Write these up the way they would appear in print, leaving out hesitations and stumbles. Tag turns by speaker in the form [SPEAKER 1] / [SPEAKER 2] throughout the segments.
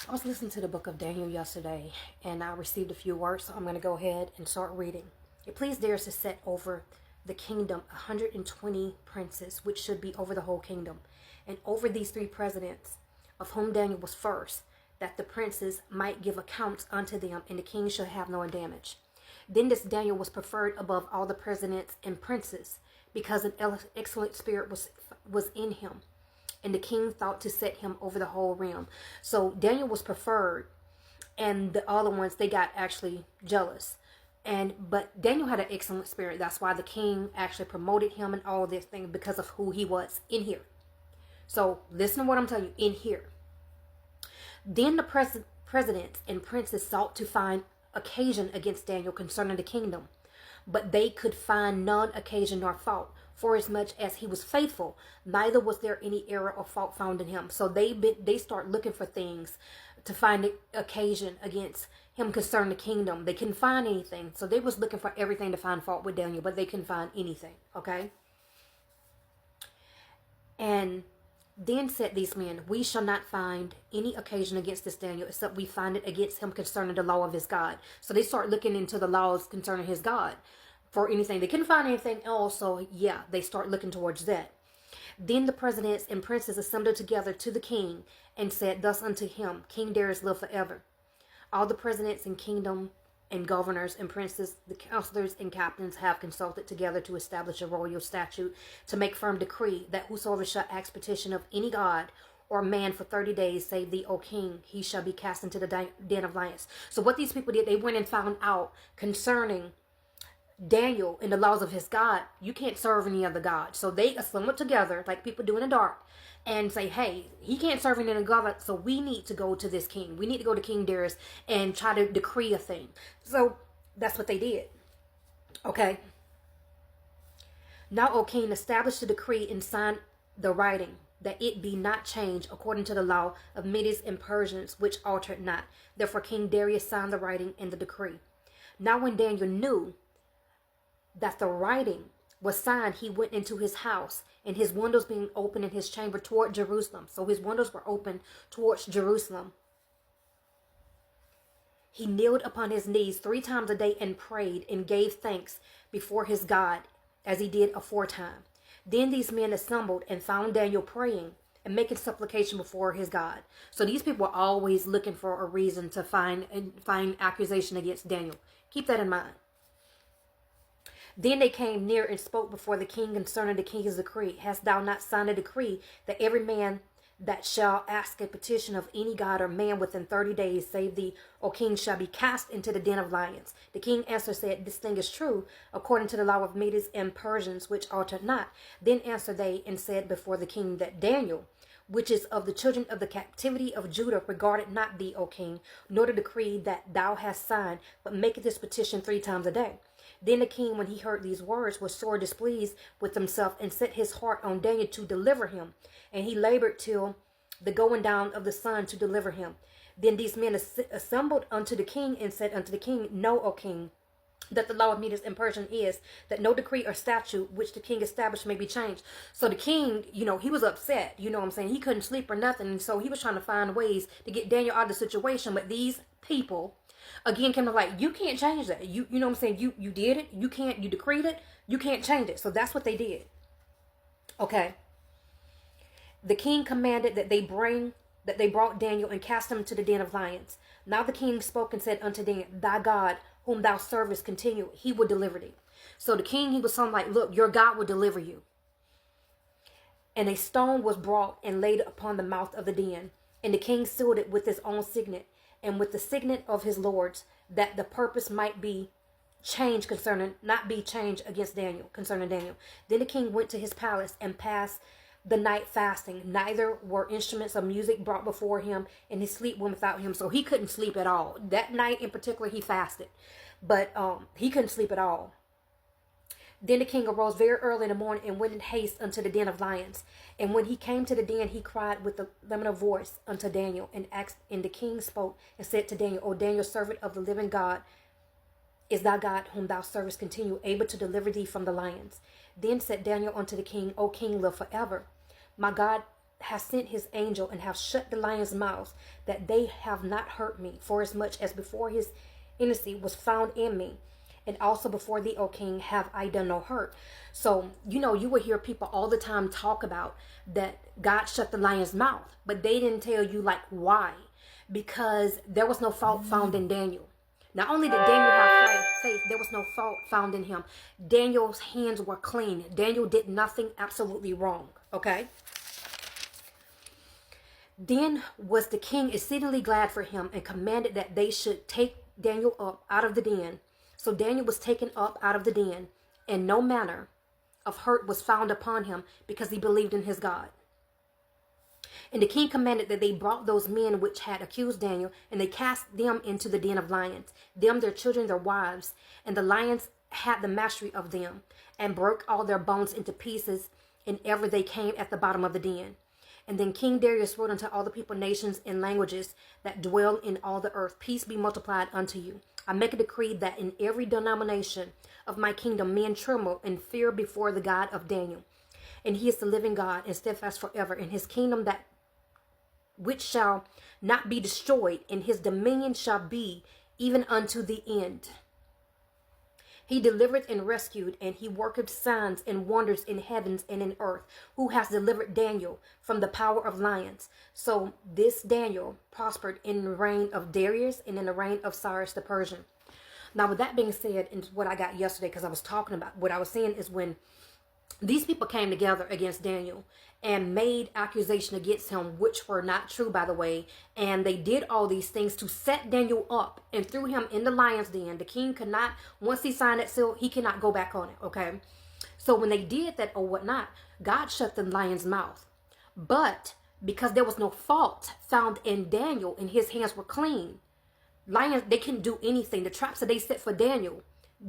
[SPEAKER 1] I was listening to the book of Daniel yesterday and I received a few words, so I'm going to go ahead and start reading. It pleased Darius to set over the kingdom 120 princes, which should be over the whole kingdom, and over these three presidents, of whom Daniel was first, that the princes might give accounts unto them, and the king should have no damage. Then this Daniel was preferred above all the presidents and princes, because an excellent spirit was in him, and the king thought to set him over the whole realm. So Daniel was preferred, and the other ones, they got actually jealous. But Daniel had an excellent spirit. That's why the king actually promoted him and all of this thing, because of who he was in here. So listen to what I'm telling you in here. Then the presidents and princes sought to find occasion against Daniel concerning the kingdom, but they could find none occasion nor fault, for as much as he was faithful, neither was there any error or fault found in him. So they start looking for things to find the occasion against him concerning the kingdom. They couldn't find anything. So they was looking for everything to find fault with Daniel, but they couldn't find anything. Okay. And then said these men, we shall not find any occasion against this Daniel, except we find it against him concerning the law of his God. So they start looking into the laws concerning his God for anything. They couldn't find anything else, so yeah, they start looking towards that. Then the presidents and princes assembled together to the king and said thus unto him, King Darius live forever. All the presidents and kingdom and governors and princes, the counselors and captains have consulted together to establish a royal statute to make firm decree that whosoever shall ask petition of any god or man for 30 days, save thee, O king, he shall be cast into the den of lions. So what these people did, they went and found out concerning Daniel and the laws of his God. You can't serve any other God. So they assembled together like people do in the dark and say, hey, he can't serve any other God, so we need to go to this king. We need to go to King Darius and try to decree a thing. So that's what they did. Okay. Now, O king, establish the decree and sign the writing, that it be not changed according to the law of Medes and Persians, which altered not. Therefore King Darius signed the writing and the decree. Now when Daniel knew that the writing was signed, he went into his house, and his windows being open in his chamber toward Jerusalem. So his windows were open towards Jerusalem. He kneeled upon his knees 3 times a day and prayed and gave thanks before his God, as he did aforetime. Then these men assembled and found Daniel praying and making supplication before his God. So these people were always looking for a reason to find accusation against Daniel. Keep that in mind. Then they came near and spoke before the king concerning the king's decree. Hast thou not signed a decree that every man that shall ask a petition of any god or man within 30 days, save thee, O king, shall be cast into the den of lions? The king answered, said, this thing is true, according to the law of Medes and Persians, which altered not. Then answered they and said before the king that Daniel, which is of the children of the captivity of Judah, regarded not thee, O king, nor the decree that thou hast signed, but maketh this petition 3 times a day. Then the king, when he heard these words, was sore displeased with himself, and set his heart on Daniel to deliver him. And he labored till the going down of the sun to deliver him. Then these men assembled unto the king and said unto the king, know, O king, that the law of Medes and Persian is that no decree or statute which the king established may be changed. So the king, he was upset. You know what I'm saying? He couldn't sleep or nothing. And so he was trying to find ways to get Daniel out of the situation. But these people, again, came to like, you can't change that. You know what I'm saying? You did it. You decreed it. You can't change it. So that's what they did. Okay. The king commanded that they brought Daniel and cast him into the den of lions. Now the king spoke and said unto Daniel, thy God, whom thou servest, continue, he will deliver thee. So the king, he was saying like, look, your God will deliver you. And a stone was brought and laid upon the mouth of the den. And the king sealed it with his own signet and with the signet of his lords, that the purpose might be changed not be changed against Daniel, concerning Daniel. Then the king went to his palace and passed the night fasting. Neither were instruments of music brought before him, and his sleep went without him. So he couldn't sleep at all. That night in particular, he fasted, but he couldn't sleep at all. Then the king arose very early in the morning and went in haste unto the den of lions. And when he came to the den, he cried with a lamented voice unto Daniel, and the king spoke and said to Daniel, O Daniel, servant of the living God, is thy God, whom thou servest, continue, able to deliver thee from the lions? Then said Daniel unto the king, O king, live forever. My God has sent his angel and have shut the lions' mouths, that they have not hurt me, for as much as before his innocency was found in me. And also before thee, O king, have I done no hurt. So, you will hear people all the time talk about that God shut the lion's mouth, but they didn't tell you like why. Because there was no fault found in Daniel. Not only did Daniel have faith, there was no fault found in him. Daniel's hands were clean. Daniel did nothing absolutely wrong. Okay? Then was the king exceedingly glad for him, and commanded that they should take Daniel up out of the den. So Daniel was taken up out of the den, and no manner of hurt was found upon him, because he believed in his God. And the king commanded that they brought those men which had accused Daniel, and they cast them into the den of lions, them, their children, their wives. And the lions had the mastery of them, and broke all their bones into pieces, and ever they came at the bottom of the den. And then King Darius wrote unto all the people, nations, and languages that dwell in all the earth, peace be multiplied unto you. I make a decree that in every denomination of my kingdom men tremble and fear before the God of Daniel. And he is the living God, and steadfast forever, in his kingdom that which shall not be destroyed, and his dominion shall be even unto the end. He delivered and rescued, and he worketh signs and wonders in heavens and in earth, who has delivered Daniel from the power of lions. So this Daniel prospered in the reign of Darius and in the reign of Cyrus the Persian. Now, with that being said, and what I got yesterday, because I was talking about, what I was saying is when these people came together against Daniel and made accusation against him, which were not true, by the way. And they did all these things to set Daniel up and threw him in the lion's den. The king could not, once he signed that seal, he cannot go back on it, okay? So when they did that or whatnot, God shut the lion's mouth. But because there was no fault found in Daniel and his hands were clean, lions, they couldn't do anything. The traps that they set for Daniel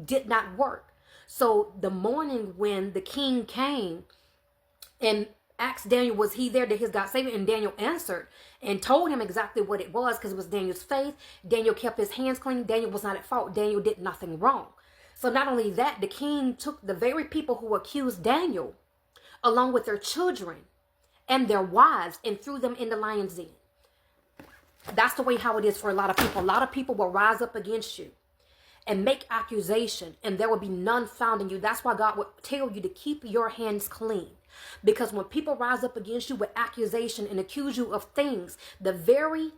[SPEAKER 1] did not work. So the morning when the king came and asked Daniel, was he there? Did his God save him? And Daniel answered and told him exactly what it was, because it was Daniel's faith. Daniel kept his hands clean. Daniel was not at fault. Daniel did nothing wrong. So not only that, the king took the very people who accused Daniel, along with their children and their wives, and threw them in the lion's den. That's the way how it is for a lot of people. A lot of people will rise up against you and make accusation, and there will be none found in you. That's why God will tell you to keep your hands clean. Because when people rise up against you with accusation and accuse you of things, the very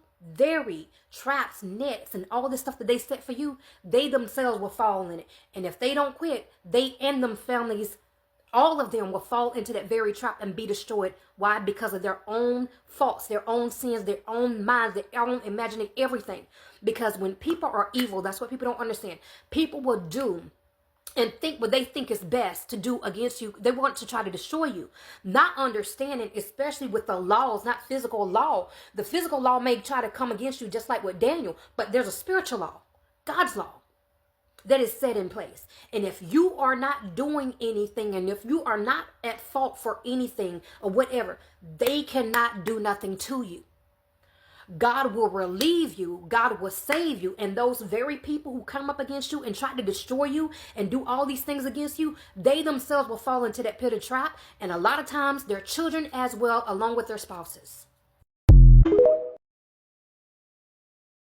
[SPEAKER 1] traps, nets, and all this stuff that they set for you, they themselves will fall in it. And if they don't quit, they and them families, all of them will fall into that very trap and be destroyed. Why? Because of their own faults, their own sins, their own minds, their own imagining everything. Because when people are evil, that's what people don't understand. People will do and think what they think is best to do against you. They want to try to destroy you. Not understanding, especially with the laws, not physical law. The physical law may try to come against you just like with Daniel, but there's a spiritual law, God's law, that is set in place. And if you are not doing anything, and if you are not at fault for anything or whatever, they cannot do nothing to you. God will relieve you. God will save you. And those very people who come up against you and try to destroy you and do all these things against you, they themselves will fall into that pit of trap. And a lot of times their children as well, along with their spouses.